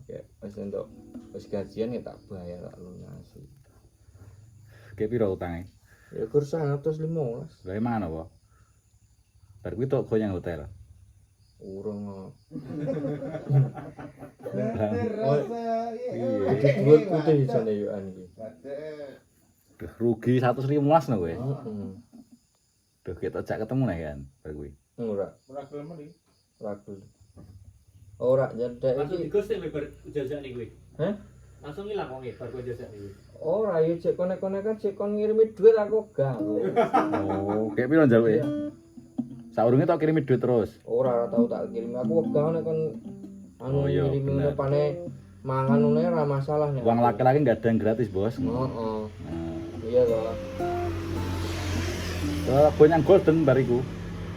kayak wis entuk wis gajian ya tak bayar tak lunasi. Kayak piro utange? Ya kur 115. Lah mangan apa? Bar kuwi tok goyang hotel. Urung. Iya. Iki duit putih jane yo an iki. Duh, rugi 115 no kowe. Heeh. Duh, kita jak ketemu nih kan bar kuwi. Ora gelem mriki. gelem. Ora jadek Langsung iki. digostek bar jajak nih kuwi. Hah? Langsung ilang wong bar kowe jajak nih kuwi. Ora yo cek konek-konek kan cek kon ngirimi duit aku gak. Oh, kayak piro njaluke? Saurunge tak kirimi duit terus. Ora tau tak kirim aku wegah nek kon anu Oh, iya, ngirimi bener. pane mangan ngene ora masalah nek. Uang laki-laki enggak ada yang gratis, Bos. Heeh. Nah, Iya toh. Gonyang golden bariku.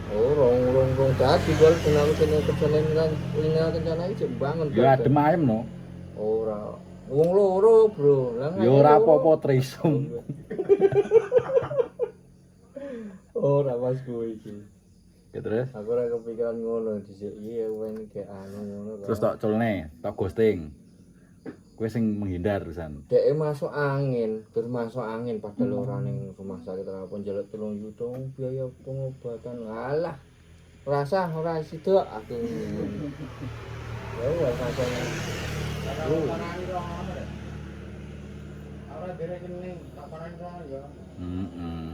Urung dadi gol kenal kene kerjane kan ini rencana iki jek bangun. Ya adem ayem no. Ora. Wong loro, Bro. Lah Ya ora apa-apa trisum. Ora pas kuwi iki. Ya terus. Aku ora kepikiran ngono dhisik iki wen kayak anu ngono. Terus tak colne, tak ghosting. Kowe sing menghindar pisan. Dek masuk angin, bermasuk angin padahal ora ning rumah sakit ora pun njaluk 3 juta biaya pengobatan. Alah. Rasa ora sido aku. Ya wis rasane. Ora dere kening tak panen rono ya. Heeh.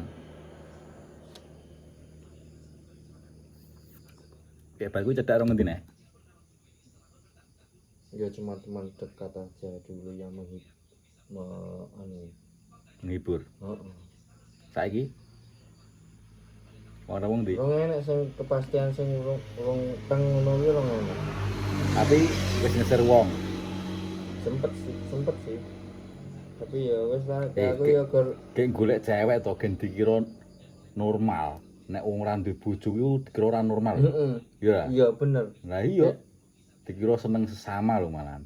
Kayak bar kuwi cedak rong ngendi nih? Ya cuma teman dekat aja dulu yang anu. Menghibur. Heeh. Saiki ora wong ndi? Rong enek sing kepastian sing urung teng ngono kuwi rong enek. Tapi wis ngeser wong. Sempet sih. Tapi ya wis lah aku Ki- ya gor Kayak golek cewek to gen dikira normal. Nek wong ora duwe bojo kuwi dikira ora normal. heeh. Iya. Iya bener. Lah iya. Dikira seneng sesama lho malahan.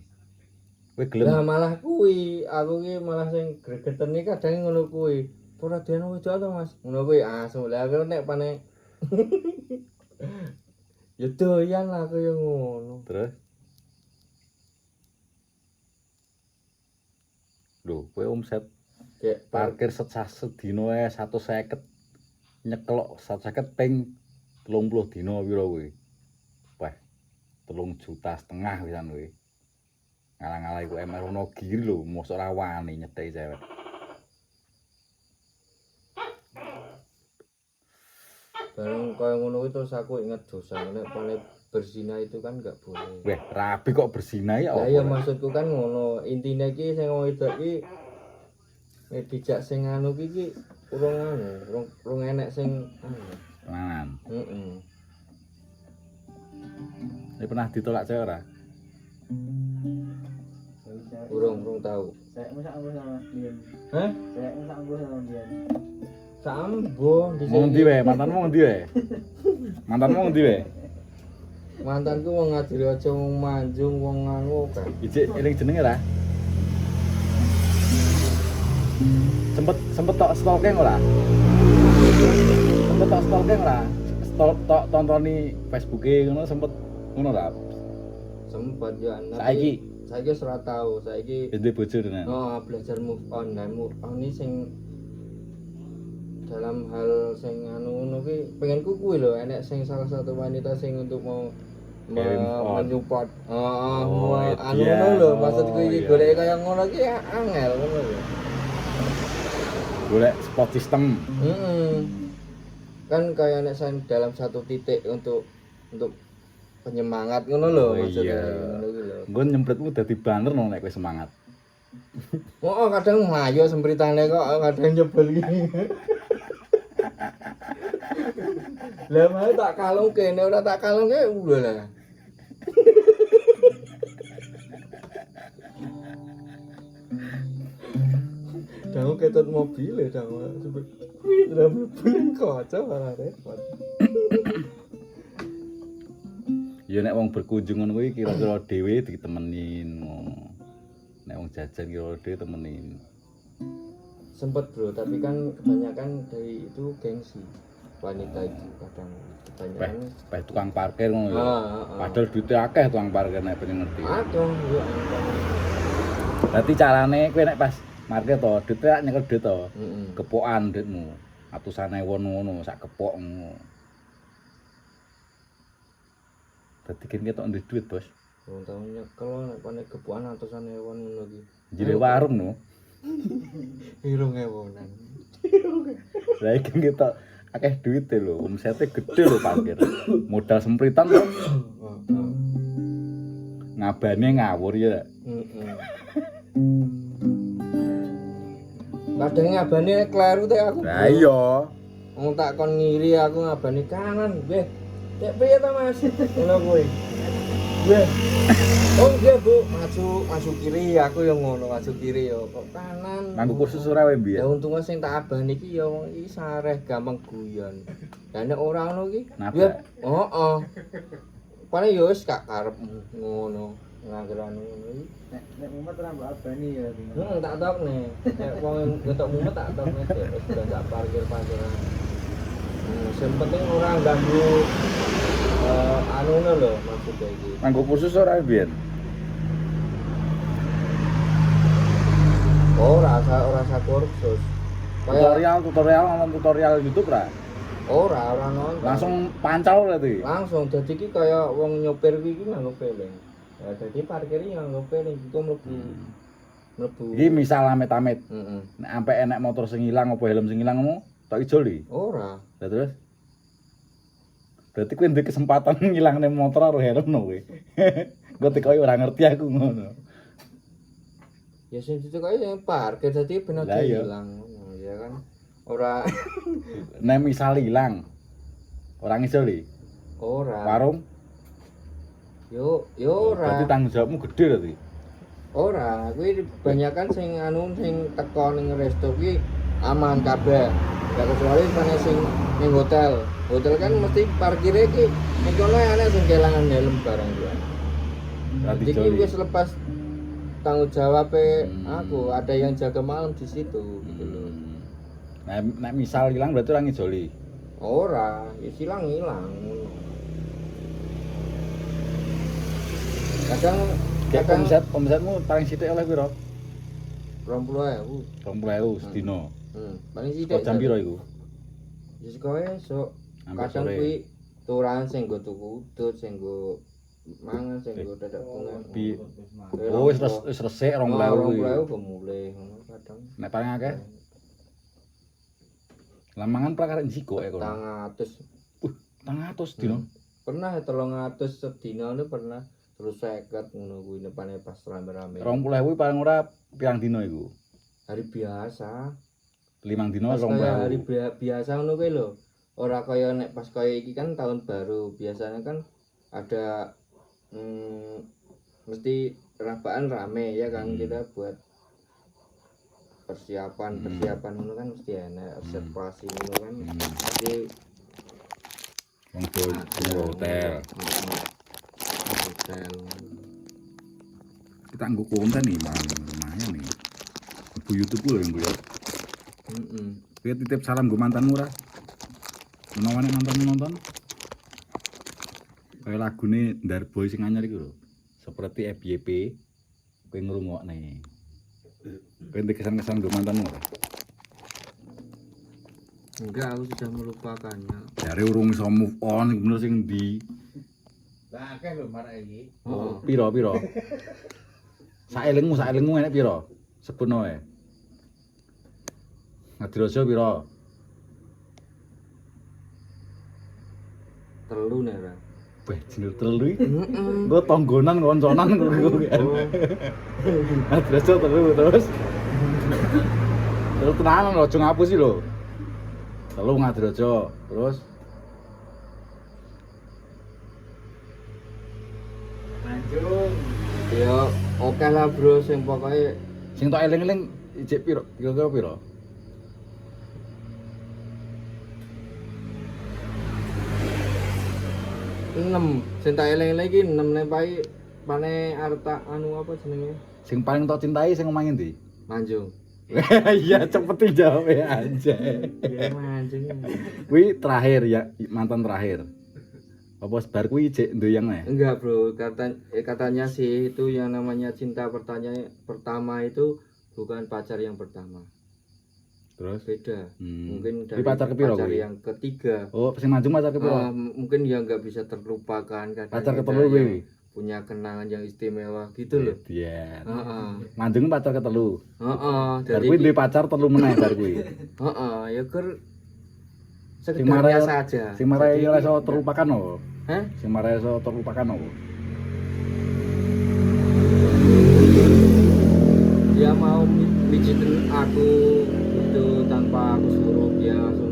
Kowe gelem Lah malah kuwi, aku ki malah sing gregeten iki kadang ngono kuwi. Ora dene wedok to, Mas. Ngono kuwi asu. Lah aku nek pane ya doyan lah aku ya ngono. terus. Lho, kowe omset Kayak parkir sedina ae 150 nyekelok 150 ping 30 dina pira kowe? Wah, 3,5 juta pisan kowe. Ngalang-alang iku emer ono giri lho, mosok ora wani nyetheki cewek. bareng kaya ngono kuwi terus aku inget dosa nek pane berzina itu kan enggak boleh. Weh, rabi kok berzina ya Lah apa? ya maksudku kan ngono, intine iki sing wedok iki nek dijak sing anu iki urung anu, urung enek sing anu. Tenanan. Heeh. Ini pernah ditolak cewek ora? Urung tahu. Saya masak ambo sama Dian. Hah? Saya masak ambo sama Dian. Sambo Mau ngendi wae? Mantanmu ngendi wae? Mantanmu ngendi wae? mantanku wong ngadili aja wong manjung wong anu kan. Ijik eling jenenge ora? Sempet tok stalking ora? Sempet tok stalking ora? Tok tontoni Facebooke ngono sempet ngono ora? Sempat ya Saiki wis ora tau, saiki duwe bojo tenan. oh belajar move on. Nah move on ini sing dalam hal sing anu ngono ki pengenku kuwi lho enek sing salah satu wanita sing untuk mau menyupport Oh, anu iya. ngono lho maksudku iki iya. golek kaya ngono ki angel ngono lho. Golek support system. Kan kayak nek dalam satu titik untuk penyemangat ngono lho Oh, maksudnya iya. ngono ki lho. Nggon nyempritmu dadi banter no nek kowe semangat. Oh, kadang ngayo sempritane kok kadang nyebel gini. Lah mau tak kalung kene ora tak kalung ke udah lah. Dangu ketut mobil ya dangu sebut. Wih, udah mlebu kaca ora repot. Ya nek wong berkunjung ngono kuwi kira-kira dhewe ditemenin ngono. Nek wong jajan kira dhewe temenin. Sempet bro, tapi kan kebanyakan dari itu gengsi. wanita itu kadang kebanyakan. Peh tukang parkir ngono ya. Heeh. Padahal duite akeh tukang parkir nek pengen ngerti. Aduh, yo. Berarti carane kowe nek pas parkir to, duite tak nyekel duit to. Heeh. Kepokan duitmu. Atusan ewon ngono, sak kepok ngono. Dadi kene ketok ndek duit, Bos. Wong tau nyekel nek panek kepuan atusan ewon ngono ki. Jile warung no. Irung ewonan. Lah iki ketok akeh duite lho, omsete gede lho parkir. Modal sempritan to. Ngabane ngawur ya. Heeh. Kadang ngabane kleru teh aku. Lah iya. Wong tak kon ngiri aku ngabane kanan, nggih. Cek piye to Mas? Ngono kuwi. Nggih. Oh nggih Bu, maju kiri, aku yo ngono, maju kiri yo kok kanan. Nganggo kursus ora wae Ya mbiyen. untungnya sing tak abani iki ya wong iki sareh gampang guyon. Lah nek ora ngono iki, Nabrak. heeh. Paling ya wis gak karepmu ngono. Nganggeran ngono iki. Nek mumet ora mbok abani ya. Tak tokne. Nek wong ketok mumet tak tokne wis gak parkir-parkiran. Sing penting ora ganggu anune lho maksudnya iki. Nganggo kursus ora wae mbiyen. Ora asa kursus. Kayak Tutorial tutorial YouTube ra. ora nonton. Langsung pancal berarti. Langsung dadi iki kaya wong nyopir iki nganggo feeling. Ya dadi parkir iki nganggo feeling iku mlebu. Iki misal amit-amit. Heeh. Nek ampe enek motor sing ilang apa helm sing ilang ngono, tak ijoli. Ora. Lah terus berarti kowe ndek kesempatan ngilangne motor karo helm no kowe. Gue tekoki ora ngerti aku ngono. Ya sing ditekoki yang parkir dadi ben aja Lah, iya. ilang ngono ya kan. Ora Nek misal ilang ora ngijoli. ora. Warung Yo berarti ora. tanggung jawabmu gede berarti. Ora, kuwi kebanyakan sing sing teko ning resto kuwi aman kabeh. Ya kecuali pane sing ning hotel. Hotel kan mesti parkire iki ning kono ana sing kelangan helm barang kuwi. Berarti Jadi joli. wis lepas tanggung jawab aku, ada yang jaga malam di situ gitu loh. Nek misal ilang berarti ora ngijoli. Ora, ya silang ilang. Kadang Omsetmu paling sithik oleh piro? 20.000. 20.000 sedina. Paling sithik. Kok jam piro iku? Ya sekoe esuk. Sampai Kadang sore. kuwi turan sing nggo tuku udut, sing nggo mangan, sing nggo dadak bunga. Oh wis resik 20.000 kuwi. 20.000 mulai ngono kadang. Nek paling akeh lamangan prakare njiko kono. 300. 300 dino. Pernah 300 sedina niku pernah terus 50 ngono kuwi nepane pas rame-rame. 20.000 paling ora pirang dino iku? Hari biasa. 5 dino Pas kaya hari 20.000. biasa ngono kuwi lho. Ora kaya nek pas kaya iki kan tahun baru. Biasanya kan ada mesti rabaan rame ya kan kita buat persiapan ngono kan mesti enak reservasi ngono kan. Jadi Wong tuwa hotel. Hotel. Kita nggo konten nih lumayan nih. Bu YouTube lho yang gue ya. Kowe titip salam gue mantanmu ora? Menawane mantanmu nonton? Kayak lagune Ndarboy sing anyar iku lho. Seperti FYP kowe ngrungokne. Kowe ndek kesan-kesan gue mantanmu ora? Enggak, aku sudah melupakannya. Jare urung iso move on bener sing ndi? Lah akeh lho marek iki. Oh, Piro? Saelingmu enek piro? Sebutno ae. Ngadrojo piro? telu nek ora. Wah, jeneng telu iki. Engko tonggonan konconan kowe. Ngadrojo terus. Terus tenanan lho, aja ngapusi lho. Telu ngadrojo, terus Lanjut. Ya oke lah bro, sing pokoknya sing tok eling-eling ijek piro? Kira-kira piro? sing tak eling-eling iki 6 nek pane arep tak anu apa jenenge? Sing paling tok cintai sing omahe ndi? Manjung. Iya cepet jawab ya aja. Ya mancing. Kuwi terakhir ya, mantan terakhir. Apa sebar kuwi jek ndoyang ya? Enggak bro, katanya sih itu yang namanya cinta pertama itu bukan pacar yang pertama. Terus? Beda. Mungkin Kuwi dari pacar kepiro pacar kuwi? yang ketiga. Oh, sing manjung pacar kepiro? Mungkin yang nggak bisa terlupakan. Kadang Pacar kita ketelu kuwi. yang punya kenangan yang istimewa gitu loh. Iya. Heeh. Manjung pacar ketelu. Heeh. Bar kuwi duwe pacar telu meneh bar kuwi. Heeh, ya ker Sing sekedarnya marai saja. Sing marai Jadi, ora iso terlupakan opo? Hah? Sing marai iso terlupakan opo? Dia mau pijitin aku itu tanpa aku suruh, dia langsung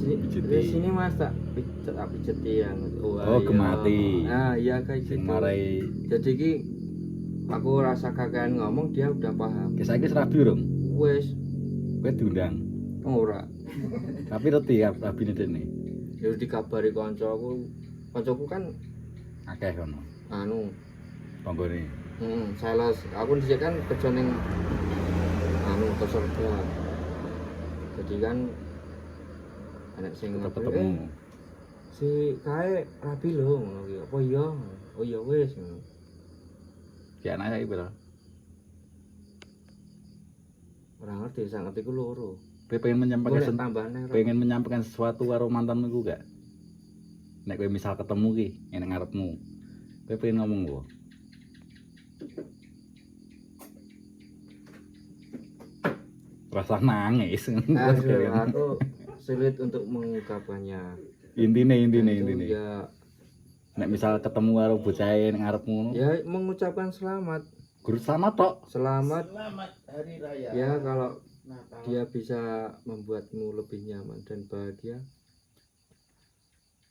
Pijiti. di sini mas tak pijeti yang Oh, gemati. nah iya kayak Sing gitu. marai Jadi ki aku rasa kakean ngomong, dia udah paham. ki saiki rabi urung? Wes Kowe diundang. ora Tapi reti ya rabine dene. ya dikabari koncoku kan Akeh kono. anu Tanggane. sales aku dhisik kan kerja ning anu peserta. Jadi kan anak sing Tetep ngobrol, ketemu. si kae rapi lho ngono ki. Apa iya? Oh iya wis ngono. Ki anake saiki piro? Ora ngerti, sak ngerti ku loro. Kowe pengen menyampaikan Boleh tambahane ora? pengen menyampaikan sesuatu karo mantanmu iku gak? Nek kowe misal ketemu ki nek ngarepmu. Kowe pengen ngomong apa? Rasa nangis. Aduh, aku sulit untuk mengungkapkannya. Intine Itu intine. Nek misal ketemu karo bocah nek ngarepmu ngono. ya mengucapkan selamat. Guru selamat tok. Selamat Selamat hari raya. ya kalau Natal. dia bisa membuatmu lebih nyaman dan bahagia.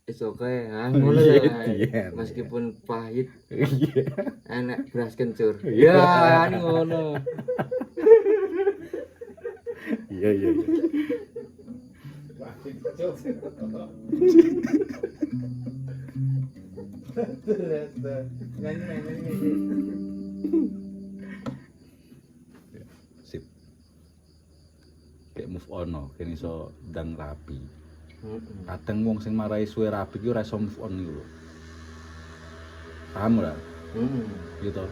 It's okay, ngono Iya, ya. iya. Meskipun pahit, Iya. enak beras kencur. Iya. Ya, ngono. Iya. Wasit cuk. Nyanyi. Sip. Kayak move on no, kene iso ndang rapi. Kadang wong sing marai suwe rapi ki ora iso move on iku lho. Paham ora? Gitu.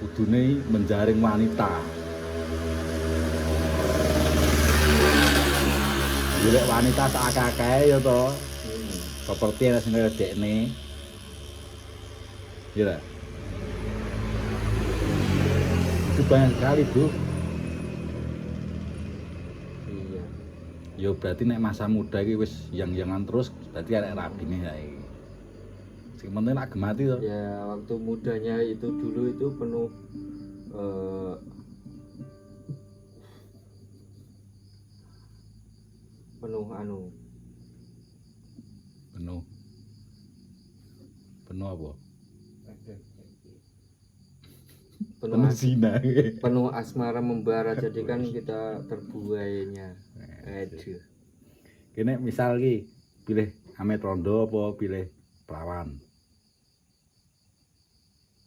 Kudune menjaring wanita. Golek wanita sak akeh ya to. Seperti yang sing dekne. Ya. Itu banyak sekali, Bu. Iya. Ya berarti nek masa muda iki wis yang-yangan terus, berarti arek rapine saiki. Sing penting nak gemati to. Ya, waktu mudanya itu dulu itu penuh penuh anu, Penuh apa? penuh Penuh zina. penuh asmara membara, jadi kan kita terbuainya. Aduh. Kene misal ki pilih Amet Rondo apa pilih Perawan?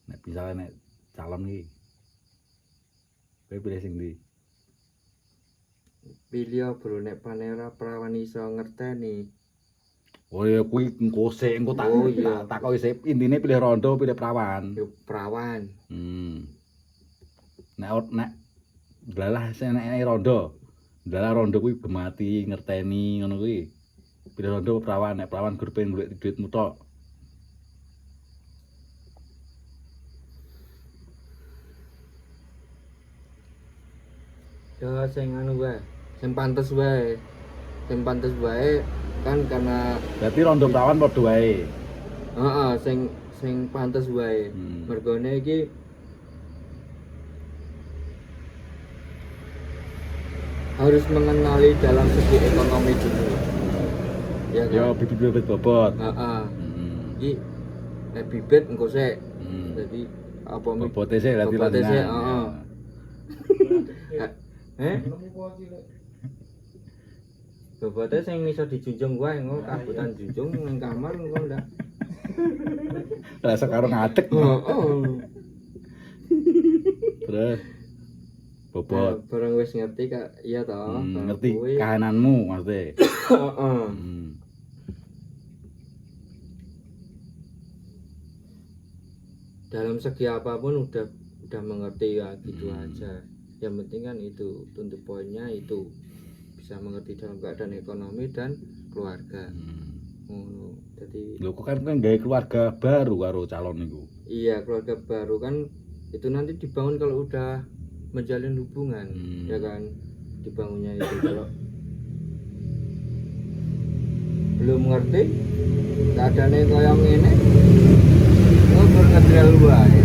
Nek misalnya nek calon ki. Kowe pilih sing ndi? Pilih bro, nek panera perawan iso ngerteni. Oh ya kuwi engko sik engko tak Oh, iya. takoki sik intine pilih Rondo pilih Perawan. Yo perawan. Nek dalah sing nek Rondo. Dalah Rondo kuwi gemati ngerteni ngono kuwi. Pilih Rondo Perawan, nek Perawan gur pengen golek duitmu tok. Ya sing anu wae, sing pantes wae. Sing pantes wae kan karena Berarti Rondo Perawan padha wae. heeh, sing pantes wae. Mergone iki harus mengenali dalam segi ekonomi dulu. Ya kan? Ya bibit-bibit bobot. Heeh. Iki nek bibit engko sik. Hmm. Jadi apa Bobote sik berarti Bobote sik, lanjangan. heeh. Bobote sing iso dijunjung wae engko kabutan junjung ning kamar engko ndak. Rasa karo ngadeg. Heeh. Terus bobot. Bareng wis ngerti kak, iya toh. Ngerti kahananmu maksudnya. Heeh. Dalam segi apapun udah mengerti ya gitu aja. Yang penting kan itu tuntut poinnya itu bisa mengerti dalam keadaan ekonomi dan keluarga. Jadi Lho kok kan gawe keluarga baru karo calon niku. iya, keluarga baru kan itu nanti dibangun kalau udah menjalin hubungan, ya kan? Dibangunnya itu kalau belum ngerti keadaannya koyong ini ngobrol ngedrel wae.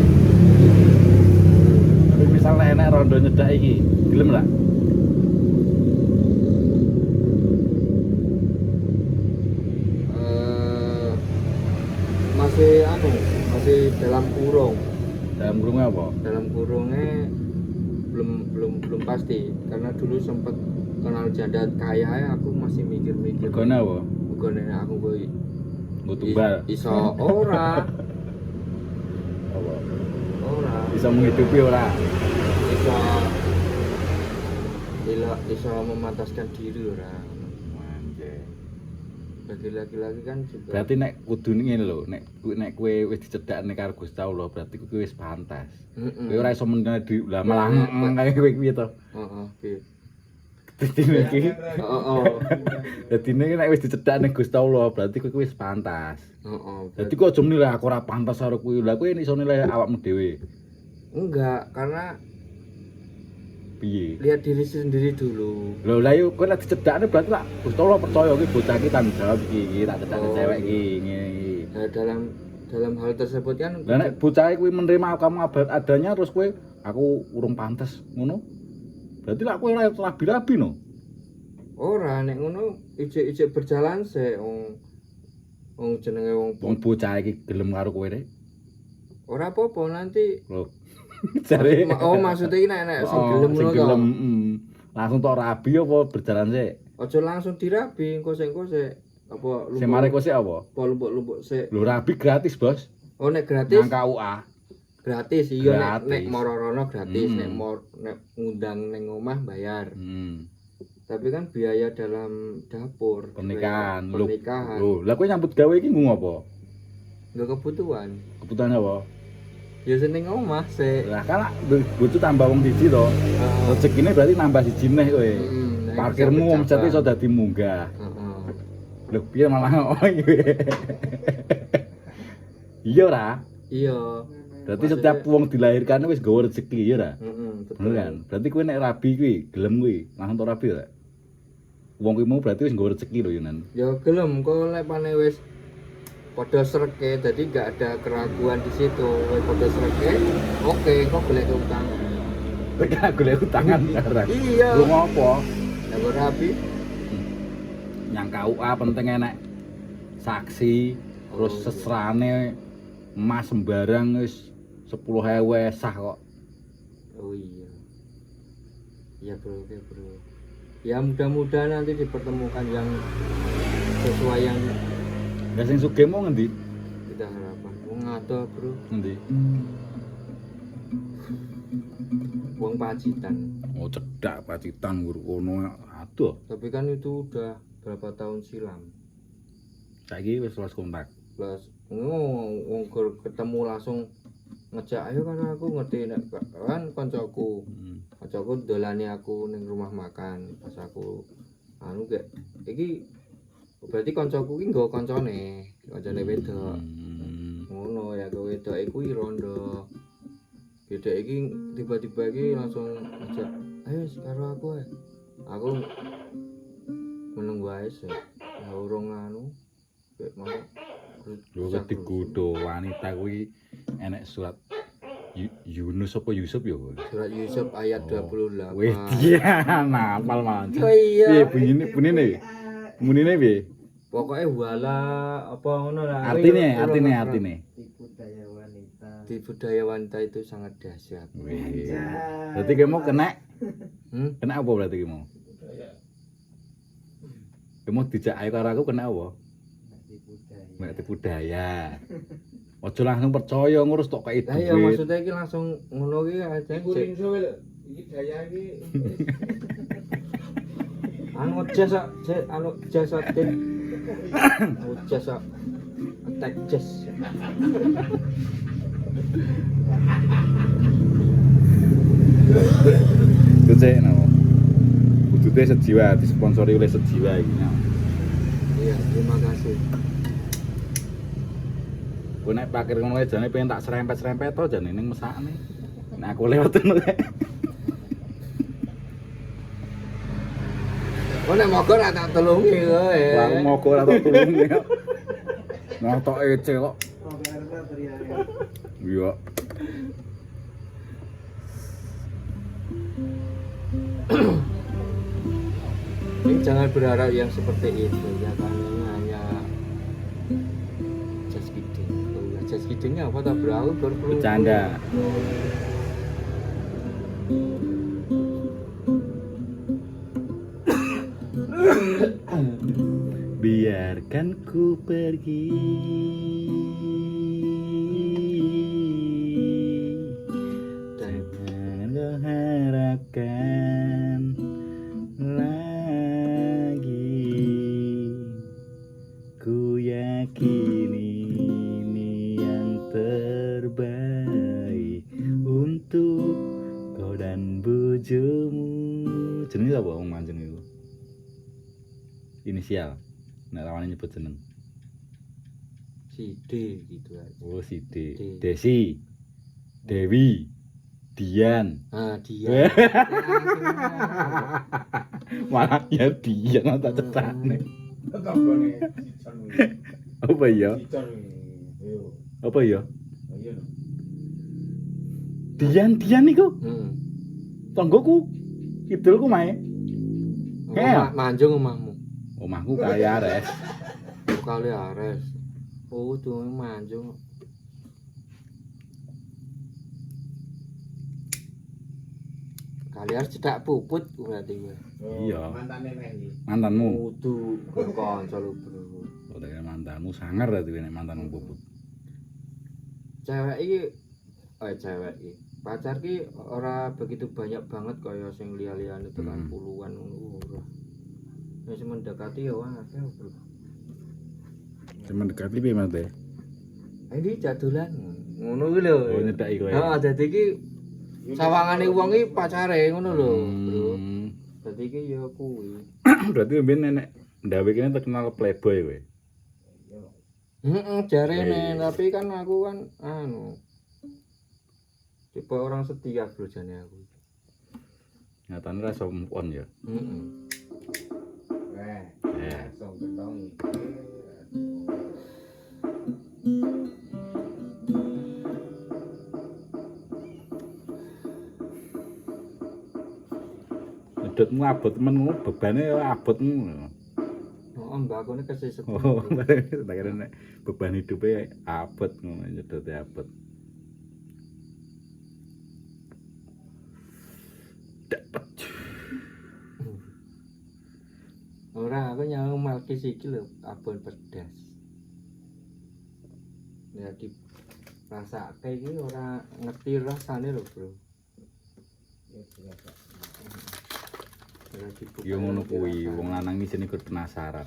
Tapi misalnya enak rondo nyedak iki, gelem ra? Masih dalam kurung. Dalam kurungnya apa? Dalam kurungnya belum pasti karena dulu sempet kenal janda kaya ya, aku masih mikir-mikir. Regane apa? Regane aku kuwi Nggo tumbal. iso ora. Apa? Ora. Bisa menghidupi ora? Bisa memantaskan diri ora. Anjir. Bagi laki-laki kan juga. Berarti nek kudu ngene lho, nek kowe wis dicedhakne karo Gusti Allah, berarti kowe wis pantas. Kowe ora iso menene di lah malah kaya kowe kuwi to. Heeh, piye. Dadine iki. Heeh. Dadine nek wis dicedhakne Gusti Allah, berarti kowe wis pantas. Heeh. Dadi kok aja nilai aku ora pantas karo kowe. Lah kowe iso nilai awakmu dhewe. Enggak, karena Piye? lihat diri sendiri dulu. Lho lah yo kowe nek dicedhakne berarti lah Gusti Allah percaya iki bocah iki tanggung jawab iki tak cedhakne cewek iki ngene iki. Nah, dalam hal tersebut kan Lah nek bocah kuwi menerima kamu adanya terus kowe aku urung pantes ngono. Berarti lah kowe ora rabi-rabi no. ora nek ngono ijek berjalan sik wong jenenge Wong bocah iki gelem karo kowe rek. ora apa-apa nanti. Lho. Jare Maksudnya iki nek sing gelem sing ngono to. gelem langsung tok rabi apa berjalan sik. Aja langsung dirabi, engko sik apa Sing mari kowe sik apa? Apa lumpuk-lumpuk sik. Lho rabi gratis, Bos. Oh nek gratis. Nang KUA. Gratis iya Gratis. nek moro-rono gratis, nek ngundang ning omah bayar. Tapi kan biaya dalam dapur, Pernikahan. Pernikahan. Lho, lah kowe nyambut gawe iki nggo apa? Enggak kebutuhan. Kebutuhan apa? Ya seneng omah sik. Lah kan butuh tambah wong siji to. Rezekine berarti nambah siji neh kowe. Parkirmu omsete iso dadi munggah. Heeh. Lho piye malah oh iya ora? Iya. Berarti setiap wong dilahirkan wis nggawa rezeki ya ora? Betul. Bener kan? Berarti kowe nek rabi kuwi gelem kuwi, langsung tok rabi ora? Wong kuwi mau berarti wis nggawa rezeki lho Yunan. Ya gelem kok lek pane wis padha sreke, dadi gak ada keraguan di situ. Wis padha sreke, oke, kok golek utang. Tekan golek utangan barang. Iya. Lu ngopo? Ya ora rapi. Yang KUA penting enek saksi, terus sesrane emas sembarang wis 10.000 sah kok. Oh iya. Iya bro, oke bro. Ya mudah-mudahan nanti dipertemukan yang sesuai yang Lah sing sugih mau ngendi? kita harapkan. Wong ngadoh bro, Ngendi? wong Pacitan. Oh cedak Pacitan guru kono aduh. Tapi kan itu udah berapa tahun silam. Saiki wis lost kontak. Plus wong ketemu langsung ngejak ayo kan aku ngerti nek kan koncoku. Koncoku dolani aku ning rumah makan pas aku anu gak iki berarti koncoku ki nggo koncone wedok. Ngono ya kowe wedok iku rondo. Beda iki tiba-tiba iki langsung ngejak ayo karo aku ae. Aku menunggu ae sih. Ya urung anu kayak mau Lho digodho wanita kuwi enek surat Yunus apa Yusuf ya? surat Yusuf ayat 28. Wih, dia napal man. Oh iya. Piye bunine? Bunine piye? Pokoknya wala apa ngono lah. Artine. Di budaya wanita itu sangat dahsyat. Wih. Berarti kamu kena kena apa berarti kamu? Kamu dijak ayo karo aku kena apa? Nek tipu daya. Aja langsung percaya ngurus tok kaya Lah ya duit. maksudnya iki langsung ngono iki aja. Kuring sewe Iki daya iki Anu jasa, anu jasa tim. Jasa attack jazz. Itu cek no. Wujudnya sejiwa, disponsori oleh sejiwa iki. No. Iya, terima kasih. Kowe nek parkir ngono ae jane pengen tak serempet-serempet to jane ning mesakne. Nek aku lewat ngono kae. Oh nek mogor ra tak tulungi kowe. Lah mogo ora tak tulungi. Notok ece kok. Iya. Jangan berharap yang seperti itu ya kan, ini hanya just kidding. Oh, ya, just kiddingnya apa tak bro? Aku baru Bercanda. Biarkan ku pergi. Jangan kau harapkan lagi. Ku yakin ini yang terbaik untuk kau dan bojomu. Jenenge apa wong mancing iku? Inisial. Nek lawane nyebut jeneng. si D gitu aja. Oh, si D. D. Desi. Dewi. Dian. Ah dia. Malah ya Dian tak cetane. tanggane Cicon. Apa ya? Cicon. Yo. Apa ya? Ayo. Dian niku tanggoku. Idulku mae. Kayak Manjung omahmu. omahku kaya Ares. Kali Ares. Oh, tuh manjung. Kali Ares cedak puput berarti gue. Iya. Mantane neh iki. Mantanmu. Kudu kanca lu, Bro. Oh, tak mantanmu sangar berarti nek mantanmu puput. Cewek iki cewek iki. Pacar ki ora begitu banyak banget kaya sing liya-liyane tekan puluhan ngono ora. Wis mendekati ya akeh, Bro. Cuman dekat piye Mas Teh? Ini jadolan ngono kuwi lho. Oh, nyedaki kowe. Heeh, dadi iki sawangane wong iki pacare ngono lho, Bro. Dadi iki ya kuwi. Berarti mben nenek ndawe kene terkenal playboy kowe. Jarene, tapi kan aku kan anu tipe orang setia bro jane aku. Nyatane ra iso move on ya. Langsung ketong. Medhotmu abot men ngono bebane abot ngono. Oh, mbak aku ini kasih setia. Oh, tak kira nek beban hidupe abot ngono nyedote abot. Ora, aku nyang malkis iki lho, abon pedas. Jadi rasake iki ora ngerti rasane lho, Bro. Ya ngono kuwi, wong lanang iki jenenge penasaran.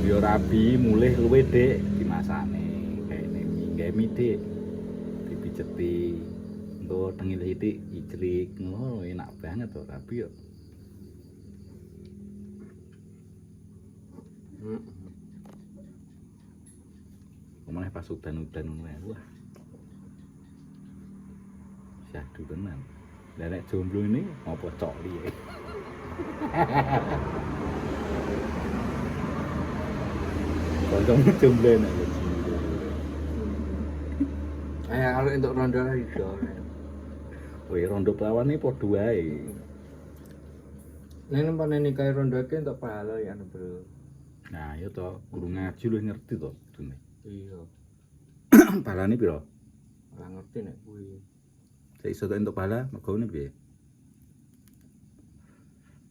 Yo rabi mulih luwe Dik dimasane kene gawe mie Dik dipiceti engko tengil sithik ijlik ngono enak banget to rabi yo. Omane pas udan-udan ngono ya. Wah. Syahdu tenan. Lah nek jomblo ini apa cokli ya. Kondom jomblo nek. Kalau untuk rondo itu. Wih, rondo pelawan ini padha wae. Nek nempane nikahe rondo iki entuk pahala ya, Bro. Nah, ya to, guru ngaji lu ngerti to kudune. Iya. Pahalane piro? Ora ngerti nek kuwi. Sik iso entuk pahala mergone piye?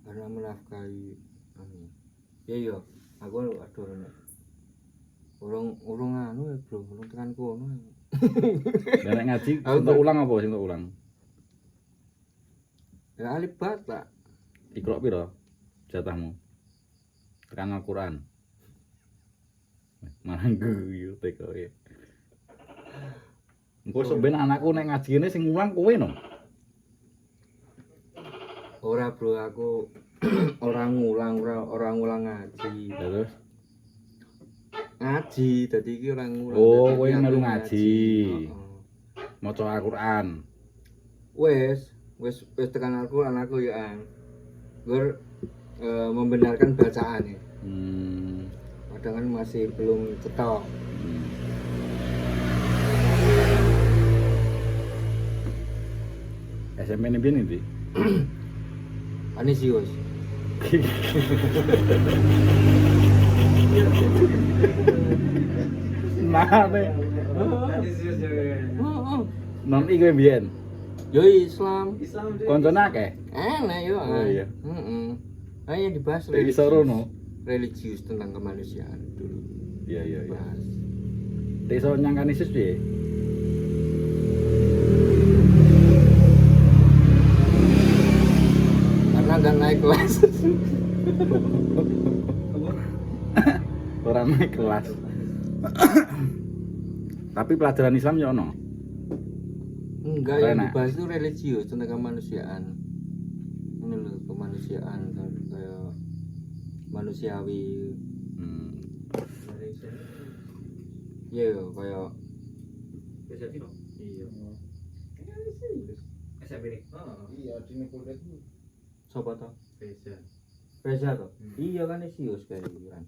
Karena menafkahi anu. Ya iya. Aku aduh nek. Urung anu ya, Bro, urung tekan kono. Lah nek ngaji sing tok ulang apa sing tok ulang? Ya alif ba Pak. Iqra piro jatahmu? Tekan Al-Qur'an. Malah guyu teko ya. Engko sok ben anakku nek ngajine sing ulang kowe no. Ora Bro, aku orang ngulang ngaji. Lah terus Ngaji, dadi iki orang ngulang. oh Dadi kowe aku melu ngaji. Heeh. Maca Al-Qur'an. Wes tekan Al-Qur'an aku ya an. Gur membenarkan bacaannya. Kadang kan masih belum cetok. SMP ini biyen ndi? Anisius. Nah, ne. Non iki biyen. Yo Islam. Koncone akeh. Enak yo. Oh, iya. Heeh. Ayo dibahas Iki sorono. religius tentang kemanusiaan dulu. Iya. Bahas. Desa nyangkani sis piye? Karena nggak naik kelas. Ora naik kelas. Tapi pelajaran Islam ya ono. Enggak, yang Enak. dibahas itu religius tentang kemanusiaan. Ini loh kemanusiaan kan kayak manusiawi. Iya kayak Iya, dini kulit siapa toh? beda. Reza toh? Iya kan isius kayak gitu kan.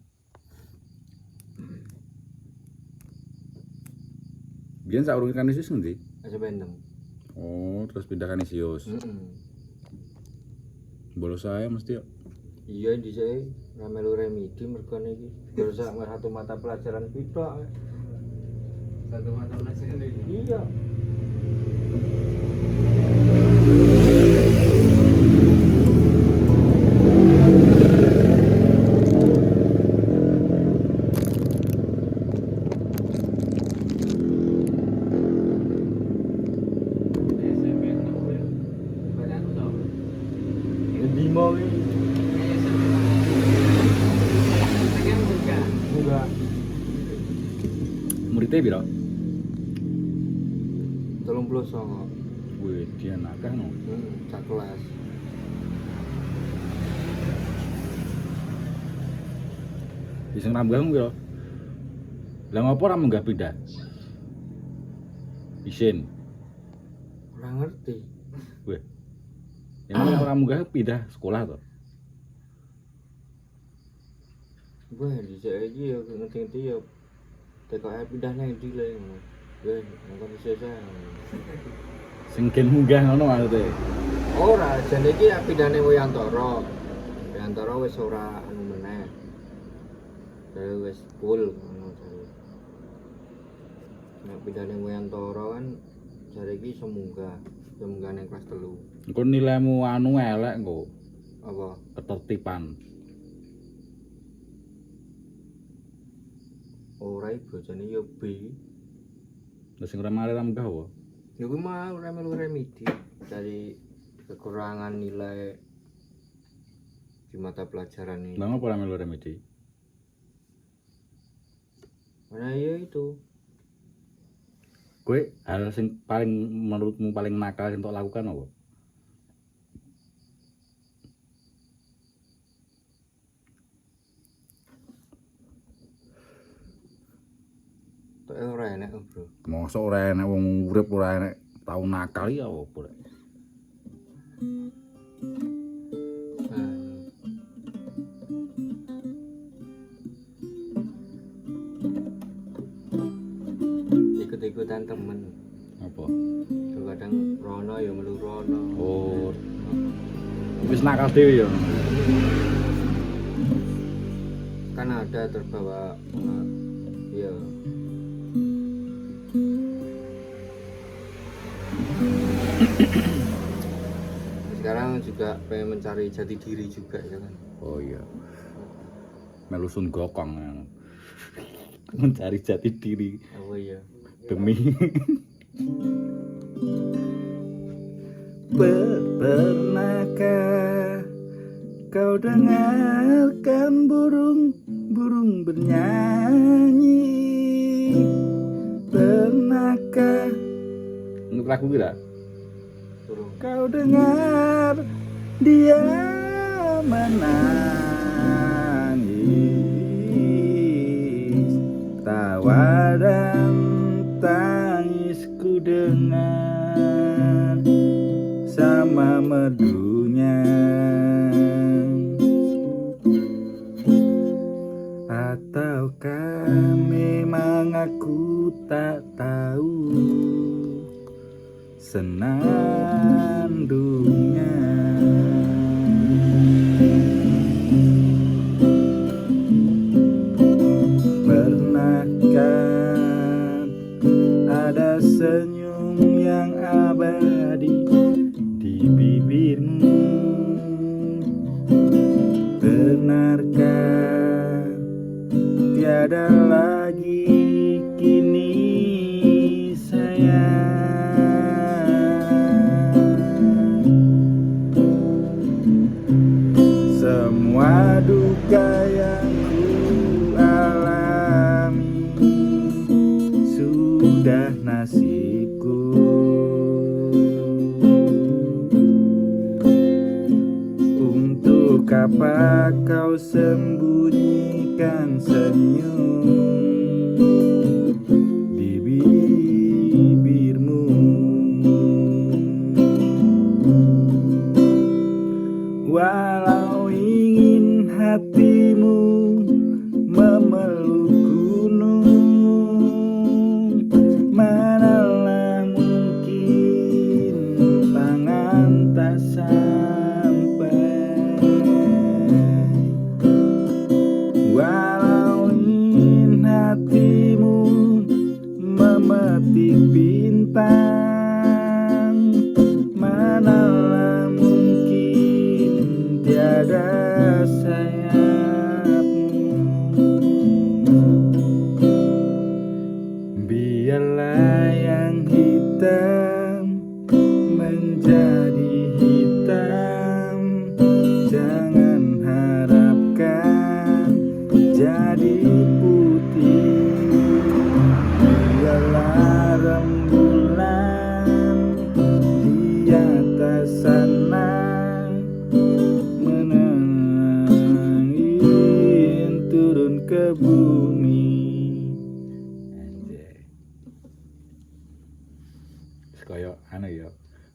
Biyen sak urung Kanisius ngendi? SMP 6. Oh, terus pindah Kanisius. Bolos saya mesti ya. Iya di saya ramelu remedi mergo niki. Terus satu mata pelajaran pitok. Satu mata pelajaran ini. Iya. SMP 6. Badan aku tau. Ngendi mau iki? Enggak. Muridnya piro? 39. Wih, dia nakah no. Sak kelas. Bisa nambahmu piro? Lah ngopo ora munggah pindah? Isin. Ora ngerti. Wih. Yang ora munggah pindah sekolah to. Wah, di saya iki ya ngerti-ngerti ya. TKR pindah nang ndi le. Wah, nang bisa saya. Sing gen munggah ngono maksude. Ora, jane iki ya pindah ning Wiyantara. Wiyantara wis ora anu meneh. Saya wis full ngono jare. Nek pindah ning Wiyantara kan jare iki semunggah ning kelas 3. Engko nilaimu anu elek engko. Apa? Ketertiban. Ora iki bojone ya B. Lah sing ora mari ra munggah apa? Ya kuwi mah ora melu remedi dari kekurangan nilai di mata pelajaran ini. Lah ngopo ora melu remedi? Mana ya itu? Kowe hal sing paling menurutmu paling nakal sing tok lakukan apa? Tok ora enak, Bro. Mosok ora enek wong urip ora enek tau nakal ya apa rek? Ikut-ikutan temen. Apa? Kadang rono ya melu rono. Oh. Wis nakal dhewe ya. Kan ada terbawa ya. Sekarang juga pengen mencari jati diri juga ya kan. Oh iya. melu Sun Gokong mencari jati diri Oh iya. demi pernahkah kau dengarkan burung bernyanyi? Pernahkah lagu kira? Turun. Kau dengar dia menangis, tawa dan tangisku dengar sama merdunya. Ataukah memang aku tak tahu senandungnya? Pernahkah ada senyum yang abadi di bibirmu? Benarkah tiada lagi kini sayang? Semua duka yang ku alami sudah nasibku. Untuk apa kau sembunyikan senyum di bibirmu? Walau ingin hatimu memeluk gunung, manalah mungkin tangan tak sampai. Walau ingin hatimu memetik bintang, manalah mungkin tiada sayapmu. Biarlah yang hitam menjadi hitam, jangan harapkan jadi putih. Biarlah rembulan di atas sana menangis turun ke bumi. Kayak anu ya,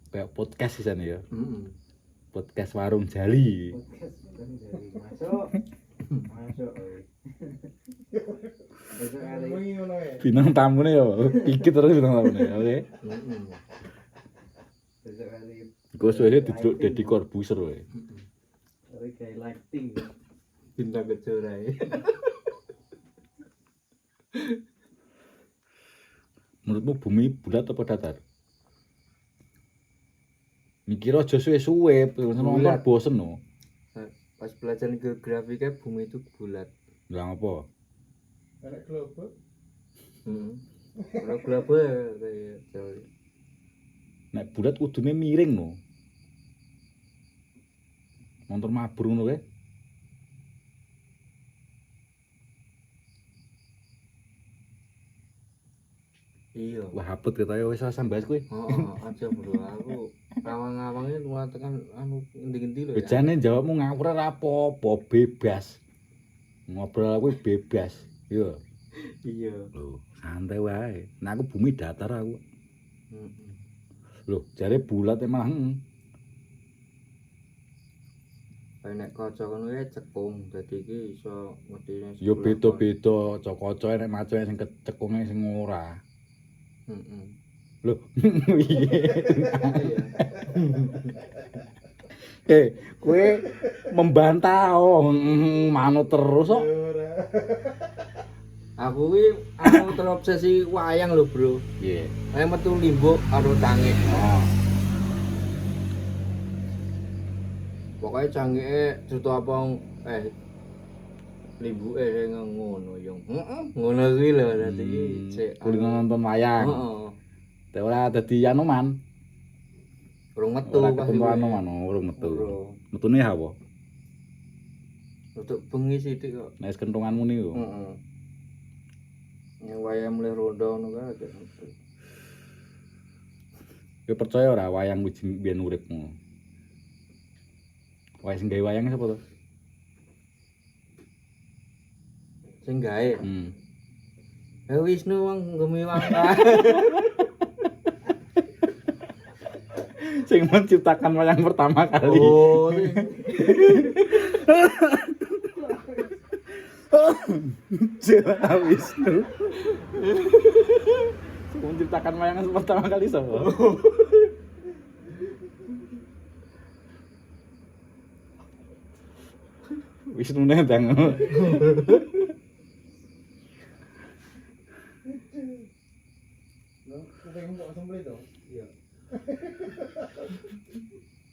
kayak podcast di sana ya. Podcast Warung Jali. Masuk. Masuk. Besok hari. Bintang tamunya ya, iki terus bintang tamunya. Oke. Besok hari. Gue soalnya didelok dadi korbuser wae. Hari kayak lighting. Bintang kejora ya. Menurutmu bumi bulat apa datar? Mikir aja suwe-suwe, nonton Bulat. bosen no. Pas belajar geografi kan bumi itu bulat. Lah apa? Ada global. Kalau global kayak jauh. Nek bulat kudune miring no. Nonton mabur ngono kae. Iya. Wah hapet ketoke wis sambas kowe. Aja bro, aku ngawang-ngawangnya luar tekan anu endi-endi lho ya. Bejane jawabmu ngawur ora apa-apa, bebas. Ngobrol aku bebas. Yo. Iya. Lho, santai wae. Nah aku bumi datar aku. Heeh. Lho, jare bulat emang. Kayak nek kaca ngono ya cekung, dadi iki iso ngedine. Yo beda-beda, kaca nek maca sing cekunge sing ora. Heeh. Lho, piye? Kowe membantah manut terus kok. Aku ki anu terobsesi wayang lho, Bro. Piye? Kayak metu limbuk karo cangik. Oh. Pokoknya cangike cerita apa Libuke sing ngono yo. Heeh, ngono kuwi lho dadi sik. Kulino nonton wayang. Heeh. Teh ora dadi anu man. Urung metu Ora pas ketemu kuwi. anu man, urung metu. Urung. Metune apa? Untuk bengi sithik kok. Nek wis kentunganmu niku. Heeh. Yang wayang mulai rondo ngono kae agak metu. Kowe percaya ora wayang wiji biyen uripmu? Wae sing gawe wayang sapa to? Sing gawe. Wisnu wong gemiwang. Sing menciptakan wayang pertama kali. Oh. Jawa Wisnu. Sing menciptakan wayang pertama kali sapa? Wisnu nendang. Kuping kok sembelih to? Iya.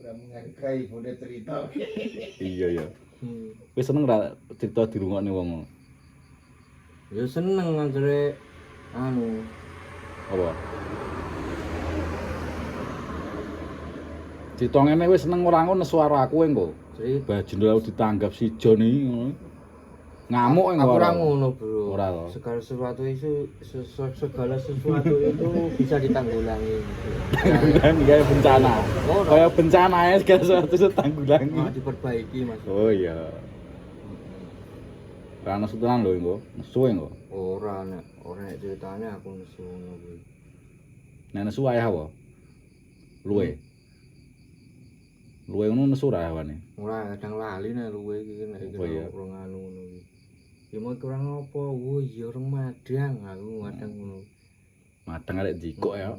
Ora menghargai bode cerita. Iya ya. Kowe seneng ra cerita dirungokne wong? Ya seneng anggere anu. Apa? Cerita ngene kowe seneng ora ngono suara aku engko. Cerita Bajendel ditanggap si Jon iki ngono. Ngamuk engko. aku ora ngono, Bro. Ora to. Segala sesuatu itu bisa ditanggulangi. Dan kayak bencana. Oh, Kayak bencana ya segala sesuatu itu tanggulangi. diperbaiki, Mas. Oh iya. Ora ana sutulan lho engko. Nesu engko. Ora nek ceritane aku nesu ngono kuwi. Nek nesu ayah apa? Luwe. Luwe ngono nesu ra awane. Ora kadang lali nek luwe iki nek Oh, iya. urung anu ngono kuwi. Ya mau kurang apa? Oh iya orang madang aku kadang ngono. Madang arek jikuk ya.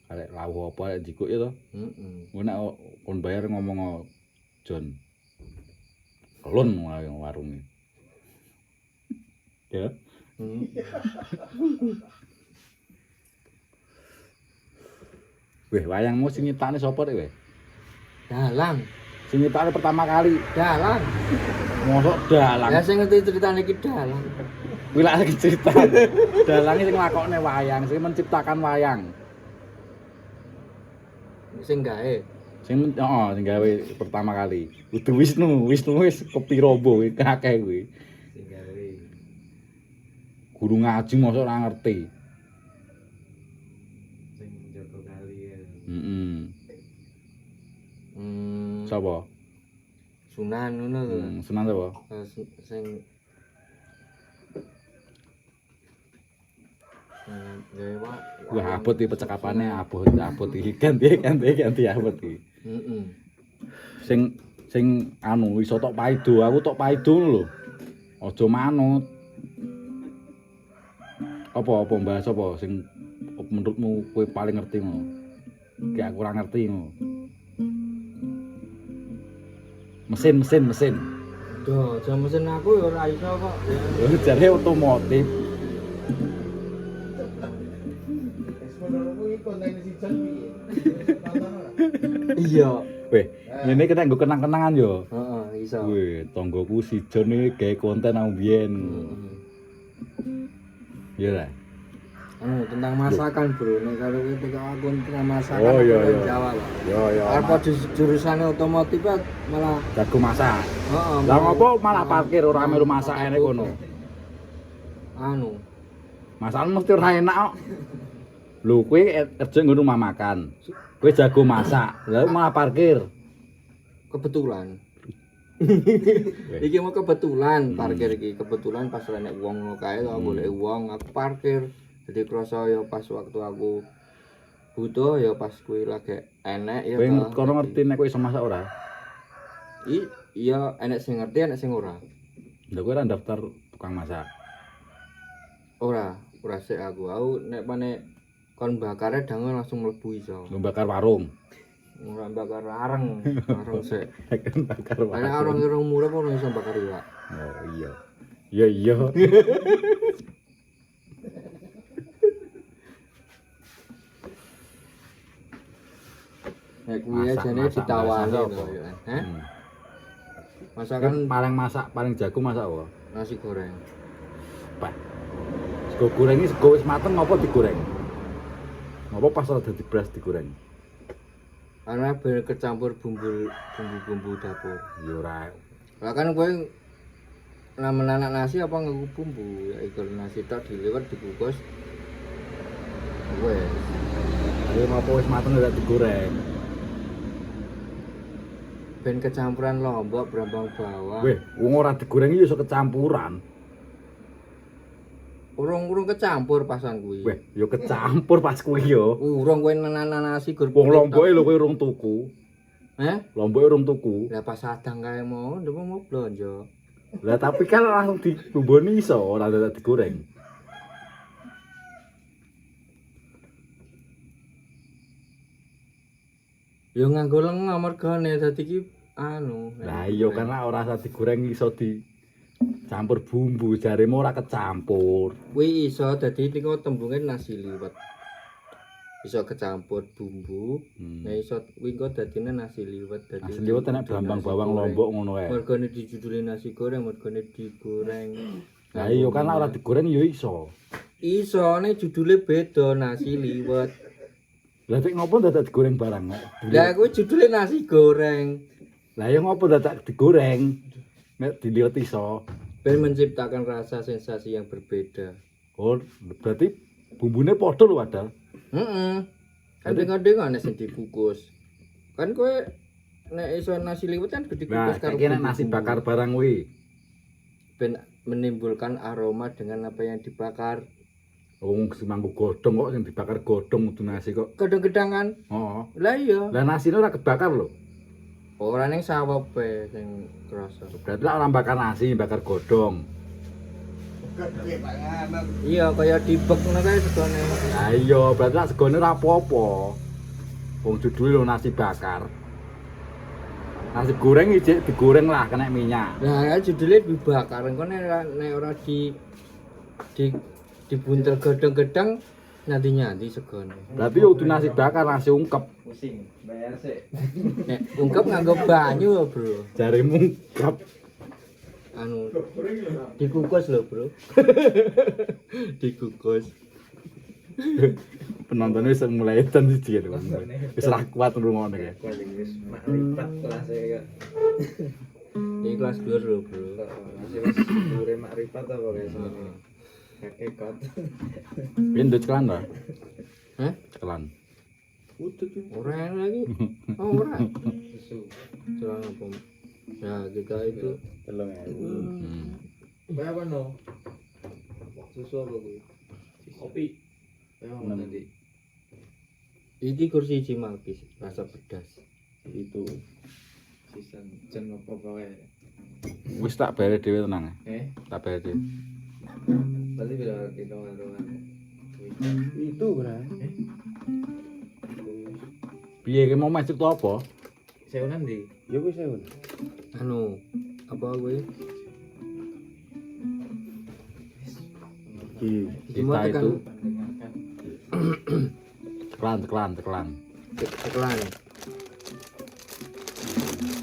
Arek lawuh apa arek jikuk ya to. Heeh. Ngono nek kon bayar ngomong Jon. Kelon wae warunge. Ya. Weh, wayangmu sing nyiptakne sapa rek weh? Dalang, Sing nyiptakne pertama kali. dalang. Mosok dalang. Ya sing ngerti ceritane iki dalang. Kuwi lak cerita. Dalang sing nglakokne wayang, sing menciptakan wayang. Sing gawe. Sing sing gawe pertama kali. Kudu Wisnu wis kepiro mbo kuwi kakek kuwi. Sing gawe. Guru ngaji mosok ora ngerti. Sing jago kali ya. Heeh. Sapa? Sunan ngono lho. Sunan sapa? Sing gawe wae. Wah, abot iki percakapane abot iki ganti abot iki. Heeh. Sing anu iso tok paido, aku tok paido lho. Aja manut. Apa bahas apa sing menurutmu kowe paling ngerti ngono? Kayak aku ora ngerti ngono. Mesin. Duh, jam mesin aku ya ora iso kok. Jare otomotif. Sebenarnya kuwi konten si Jon piye? Tonton ora? Iya. Weh, ngene kena nggo kenang-kenangan yo. Heeh, iso. Weh, tanggoku si Jon iki gawe konten nang biyen. Iya lah. Tentang masakan, Bro. Nek kalau kita aku tentang masakan Oh, iya, aku iya. Jawa lah. Yo yo. Apa jurusannya otomotif malah jago masak. heeh. Lah ngopo malah parkir ora melu masak ene kono. Anu, Masakan mesti ora enak kok. Lho kowe kerja nggo rumah makan. Kowe jago masak. Lah malah parkir. kebetulan. Iki mau kebetulan parkir iki. Kebetulan pas nek wong ngono kae to golek wong aku parkir. Jadi krasa ya pas waktu aku butuh ya pas kuwi lagi enek ya. Kowe kono ngerti nek kowe iso masak ora? Iya, enek sing ngerti, enek sing ora. Lah kowe ora daftar tukang masak. Ora sik aku. Aku nek pane kon bakare dange langsung mlebu iso. Lu bakar warung. Ora bakar areng sik. Kan bakar Nek warung. areng murah kok ora iso bakar iwak. Oh iya. Iya iya. Nek kuwi Masak, jane masak, ditawani masak to apa? ya. Heh? Hmm. Masakan Paling jago masak apa? nasi goreng. Pak. Sego goreng iki sego wis mateng apa digoreng? Apa pas ora dadi beras digoreng? Karena biar kecampur bumbu dapur. Ya ora. Lah kan kowe anak nasi apa nganggo bumbu? Ya iku nasi tok diliwet dikukus. Wes. Ayo apa wis mateng ora digoreng. Ben kecampuran lombok brambang bawang. Weh, wong ora digoreng iki iso kecampuran. Urung kecampur pasan kuwi. Weh, ya kecampur pas kuwi ya. Urung kowe nasi gur. Wong lomboke lho kowe urung tuku. Heh? Lomboke urung tuku. Lah pas sadang kae mau ndek mau blonjo. Lah tapi kan langsung dibumboni iso, ora dadak digoreng. Ya nganggo lenga mergane dadi iki anu. Lah iya kan ora usah digoreng iso dicampur bumbu, jaremu ora kecampur. Kuwi iso dadi niku tembunge nasi liwet. Iso kecampur bumbu, nah iso kuwi kok dadine nasi liwet dadi. Nasi liwet enak brambang bawang lombok ngono ae. Mergane dijuduli nasi goreng, mergane digoreng. Lah iya kan ora digoreng ya iso. Iso nek judule beda nasi liwet. Lah tek ngopo dadak digoreng barang? Lah kuwi judule nasi goreng. Lah ya ngopo dadak digoreng? Nek diliwet iso. Ben menciptakan rasa sensasi yang berbeda. Oh, berarti bumbune padha lho padahal. Heeh. Kadang-kadang ana sing dikukus. Kan kowe nek iso nasi liwet kan dikukus Nah, karo kene nasi bakar barang kuwi. ben menimbulkan aroma dengan apa yang dibakar. Wong semangku godhong kok sing dibakar godhong kudu nasi kok. Kadang-kadangan. Heeh. Lah iya. Lah nasine ora kebakar lho. Ora ning sawah pe sing krasa. Berarti ora bakar nasi, bakar godhong. Oke, panganan. Iya, kaya dibek ngono kae segone. Lah iya, berarti lak segone ora apa-apa. Wong judule lho nasi bakar. Nasi goreng ijek digoreng lah kena minyak. Lah judule dibakar engko nek ora dibuntel gedang-gedang nanti segone. Berarti yo kudu nasi bakar, nasi ungkep. Pusing, bayar sik. Nek ungkep nganggo banyu lho, Bro. Jaremu ungkep. Anu dikukus lho, Bro. Dikukus. Penontonnya wis mulai edan siji lho. Wis ora kuat ngrungokne kae. Wis makrifat kelas e kok. Iki kelas 2 lho, Bro. Masih wis dhuwure makrifat apa guys ini. Hakikat. Pindo cekelan ta? Hah? Cekelan. Utut Ora enak lagi. Oh, ora. susu. Celana apa? Ya, kita itu 3.000. Bayar apa no? Susu apa kuwi? Kopi. Bayar apa nanti? iki kursi Cimalkis rasa pedas. Itu sisan jen apa wae. Wis tak bare dhewe tenang. Tak bare dhewe. Berarti bila kita ngaruhan. Itu bra. Piye ki mau masuk to apa? Sewunan ndi? Ya wis sewun. Anu, apa kuwi? Kita itu Pandengarkan. teklan. Cekelan.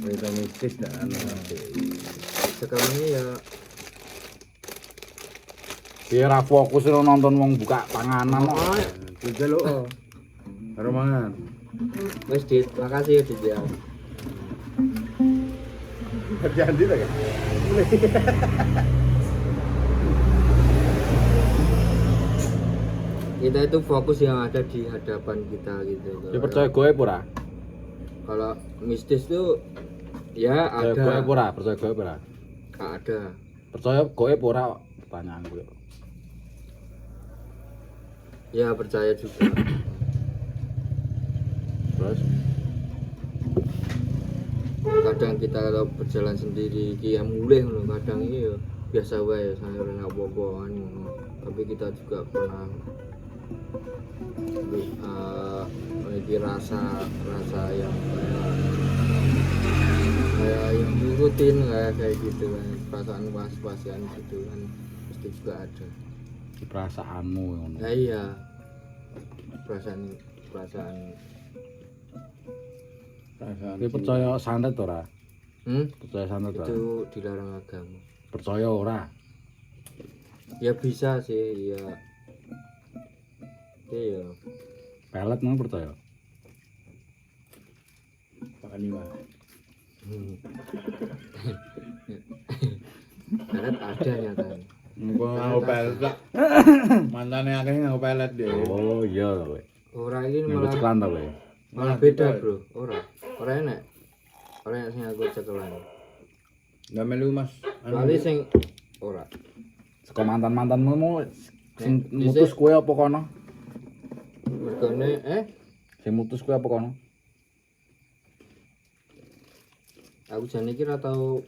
Berita mistis dah anu. Cekelan ini ya Piye ra fokus nonton wong buka panganan kok. Didelok. Karo mangan. wis Dit, makasih ya Dit ya. Kerjaan dia kan? Kita itu fokus yang ada di hadapan kita gitu. Ya percaya goib ora? Kalau mistis tuh ya Percaya ada. goib ora? Percaya goib ora? Ada. Percaya goib ora? Pertanyaan gue. Ya percaya juga. Terus Kadang kita kalau berjalan sendiri ki ya mulih ngono, kadang iki ya biasa wae saya ora apa-apa ngono. Tapi kita juga pernah memiliki rasa yang kayak yang rutin kayak gitu kan, perasaan was-wasan gitu kan pasti juga ada. perasaanmu ngono. Nah iya, perasaan Kowe percaya santet ora? hmm? Percaya santet ora? Itu dilarang agama. Percaya ora? Ya bisa sih, ya. Iya. Pelet mau percaya. Pakani wae. Pelet ada nyatanya. Engko nganggo pelet tak. Mantane akeh nganggo pelet deh. Oh iya kowe. Ora iki Nganggo malah ceklan ta kowe. malah beda, Bro. Ora enak. Ora enak sing aku cekelan. Enggak melu Mas. Kecuali sing ora. Saka mantan-mantanmu mau sing Nek, mutus kowe apa kono? Mergone Sing mutus kowe apa kono? aku jane iki ora tau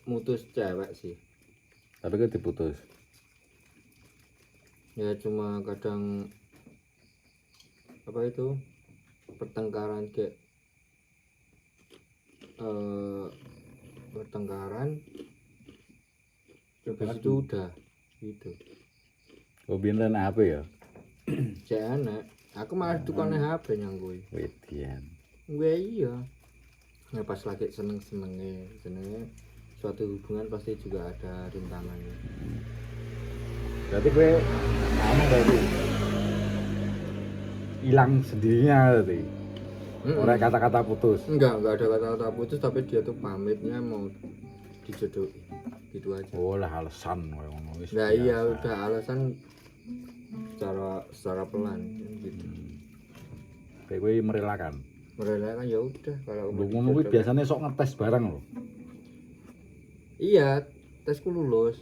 mutus cewek sih. Tapi kowe diputus. Ya cuma kadang apa itu pertengkaran kayak pertengkaran habis itu udah gitu. Oh biyen apa ya? Cek anak aku malah tukane HP nyang kuwi. Wedian. Gue iya. Ya pas lagi senengnya suatu hubungan pasti juga ada rintangannya. Berarti kowe anu berarti hilang sendirinya berarti. Ora kata-kata putus. Enggak ada kata-kata putus tapi dia tuh pamitnya mau dijodohin gitu aja. Oh lah alasan kowe ngono wis. Nah iya udah alasan secara pelan gitu. Kayak kowe merelakan. Merelakan ya udah kalau Lho ngono kuwi biasanya sok ngetes bareng lho. Iya, tesku lulus.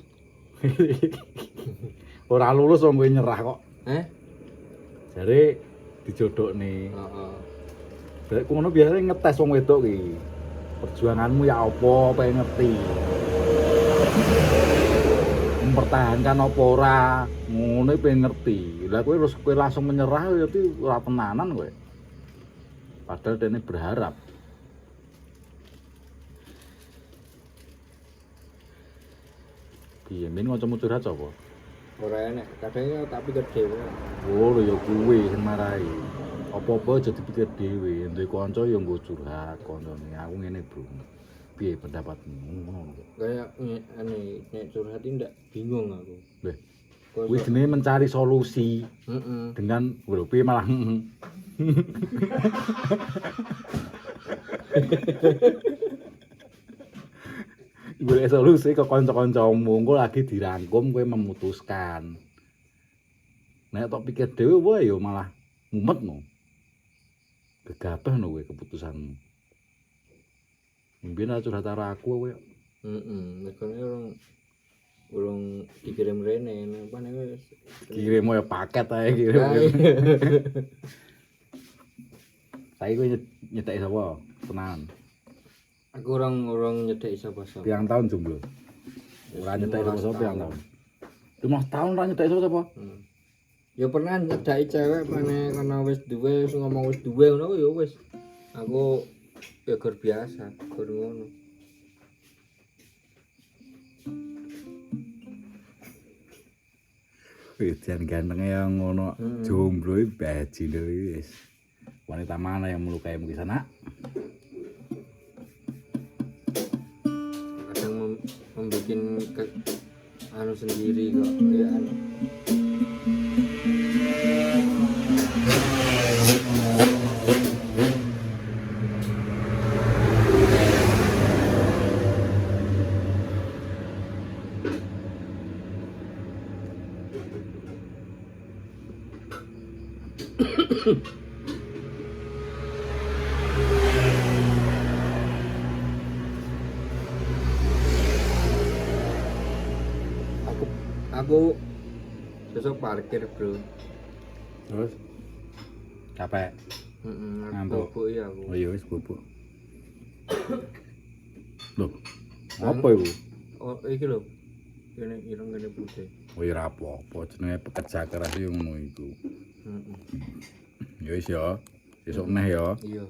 Ora lulus wong kowe nyerah kok. Jare dijodhokne. Heeh. Berarti ngono biasanya ngetes wong wedok ki. Perjuanganmu ya apa pengen ngerti. Mempertahankan apa ora, ngono pengen ngerti. Lah kowe langsung menyerah ya itu ora tenanan kowe. Padahal dene berharap. Piye men kancamu curhat sapa? Ora enak, kadang tak pikir dhewe. Oh lho ya kuwi sing marahi. Apa-apa aja dipikir dhewe, duwe kanca ya nggo curhat kancane. Aku ngene, Bro. Piye pendapatmu? Ngono. Kayak nek curhat iki ndak bingung aku. Lho. Kuwi jenenge mencari solusi Heeh. dengan lho piye malah golek solusi ke kanca-kancamu, engko lagi dirangkum kowe memutuskan. Nek tok pikir dhewe wae ya malah mumet no. Gegabah no kowe keputusanmu. Mungkin aja curhat karo aku kowe. Nekane urung dikirim rene, apa nek wis Kirim ya paket ae kirim. Saiki kowe nyedeki sapa? Tenan. Aku orang nyedeki sapa-sapa. Pirang tahun jomblo? Ora nyedeki sapa pirang tahun? 5 tahun ora nyedeki sapa? Ya pernah nyedaki cewek meneh karena wis duwe, wis ngomong wis duwe ngono ya wis. Aku ya gur biasa, gur ngono. Jan gantenge yang ngono jomblo iki bajine wis. Wanita mana yang melukai mungkin sana? Kadang membuat anu sendiri kok ya anu. Aku besok parkir, Bro. Terus capek. Ngantuk. Bubuk ya aku. Oh iya wis bubuk. Loh. Apa iku? Oh, iki lho. Kene ireng kene putih. Oh iya apa-apa jenenge pekerja keras yo ngono iku. Ya wis ya. Besok neh ya. Iya.